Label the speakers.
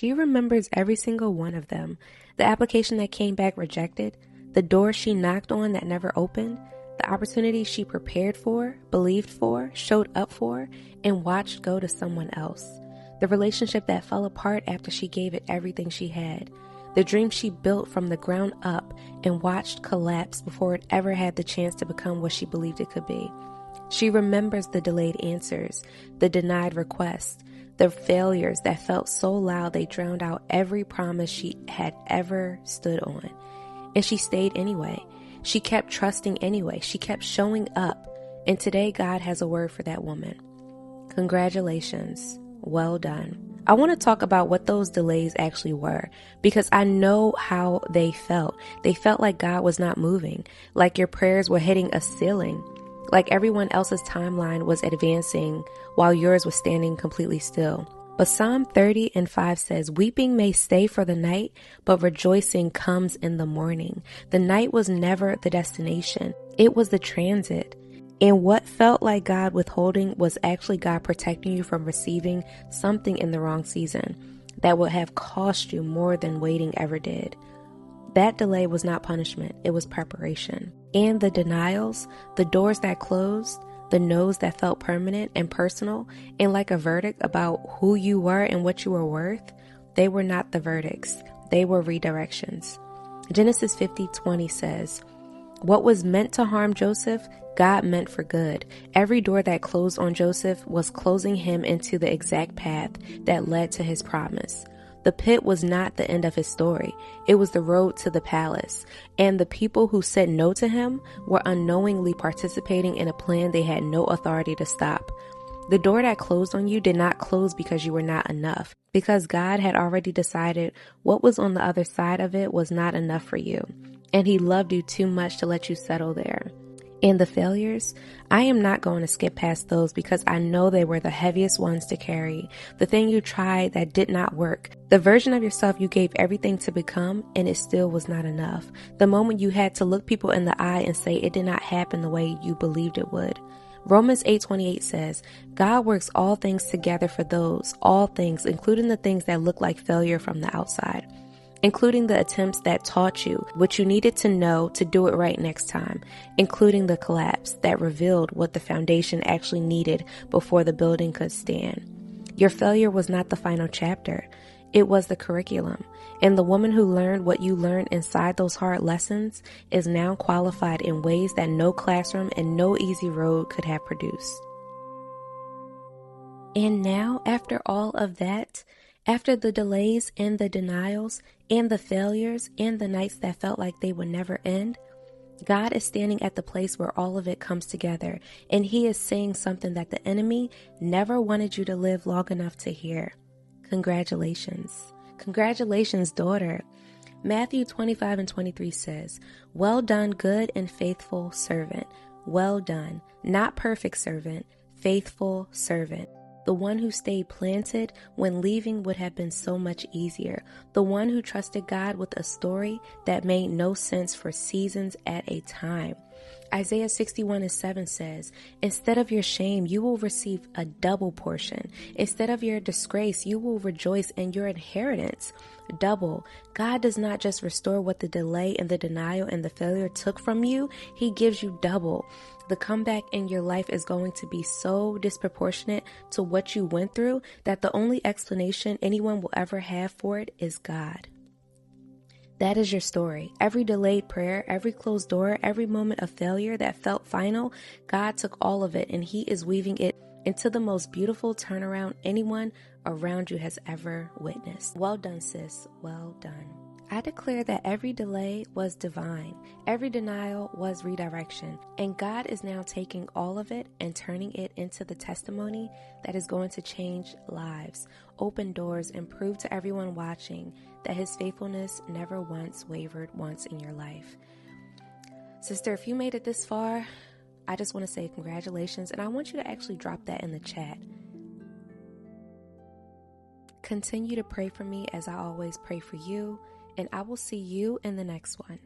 Speaker 1: She remembers every single one of them. The application that came back rejected, the door she knocked on that never opened, the opportunity she prepared for, believed for, showed up for, and watched go to someone else. The relationship that fell apart after she gave it everything she had. The dream she built from the ground up and watched collapse before it ever had the chance to become what she believed it could be. She remembers the delayed answers, the denied requests, the failures that felt so loud they drowned out every promise she had ever stood on. And she stayed anyway. She kept trusting anyway. She kept showing up. And today God has a word for that woman. Congratulations. Well done. I want to talk about what those delays actually were, because I know how they felt. They felt like God was not moving, like your prayers were hitting a ceiling, like everyone else's timeline was advancing while yours was standing completely still. But Psalm 30:5 says, weeping may stay for the night, but rejoicing comes in the morning. The night was never the destination. It was the transit. And what felt like God withholding was actually God protecting you from receiving something in the wrong season that would have cost you more than waiting ever did. That delay was not punishment, it was preparation. And the denials, the doors that closed, the no's that felt permanent and personal, and like a verdict about who you were and what you were worth, they were not the verdicts, they were redirections. Genesis 50:20 says, what was meant to harm Joseph, God meant for good. Every door that closed on Joseph was closing him into the exact path that led to his promise. The pit was not the end of his story. It was the road to the palace. And the people who said no to him were unknowingly participating in a plan they had no authority to stop. The door that closed on you did not close because you were not enough, because God had already decided what was on the other side of it was not enough for you. And he loved you too much to let you settle there. And the failures, I am not going to skip past those because I know they were the heaviest ones to carry. The thing you tried that did not work. The version of yourself you gave everything to become and it still was not enough. The moment you had to look people in the eye and say it did not happen the way you believed it would. Romans 8:28 says, God works all things together for those, all things, including the things that look like failure from the outside. Including the attempts that taught you what you needed to know to do it right next time, including the collapse that revealed what the foundation actually needed before the building could stand. Your failure was not the final chapter. It was the curriculum. And the woman who learned what you learned inside those hard lessons is now qualified in ways that no classroom and no easy road could have produced. And now, after all of that, after the delays and the denials and the failures and the nights that felt like they would never end, God is standing at the place where all of it comes together, and he is saying something that the enemy never wanted you to live long enough to hear. Congratulations. Congratulations, daughter. Matthew 25:23 says, well done, good and faithful servant. Well done, not perfect servant, faithful servant. The one who stayed planted when leaving would have been so much easier. The one who trusted God with a story that made no sense for seasons at a time. Isaiah 61:7 says, instead of your shame, you will receive a double portion. Instead of your disgrace, you will rejoice in your inheritance. Double. God does not just restore what the delay and the denial and the failure took from you. He gives you double. The comeback in your life is going to be so disproportionate to what you went through that the only explanation anyone will ever have for it is God. That is your story. Every delayed prayer, every closed door, every moment of failure that felt final, God took all of it and he is weaving it into the most beautiful turnaround anyone around you has ever witnessed. Well done, sis. Well done. I declare that every delay was divine. Every denial was redirection. And God is now taking all of it and turning it into the testimony that is going to change lives, open doors, and prove to everyone watching that his faithfulness never once wavered once in your life. Sister, if you made it this far, I just want to say congratulations, and I want you to actually drop that in the chat. Continue to pray for me as I always pray for you, and I will see you in the next one.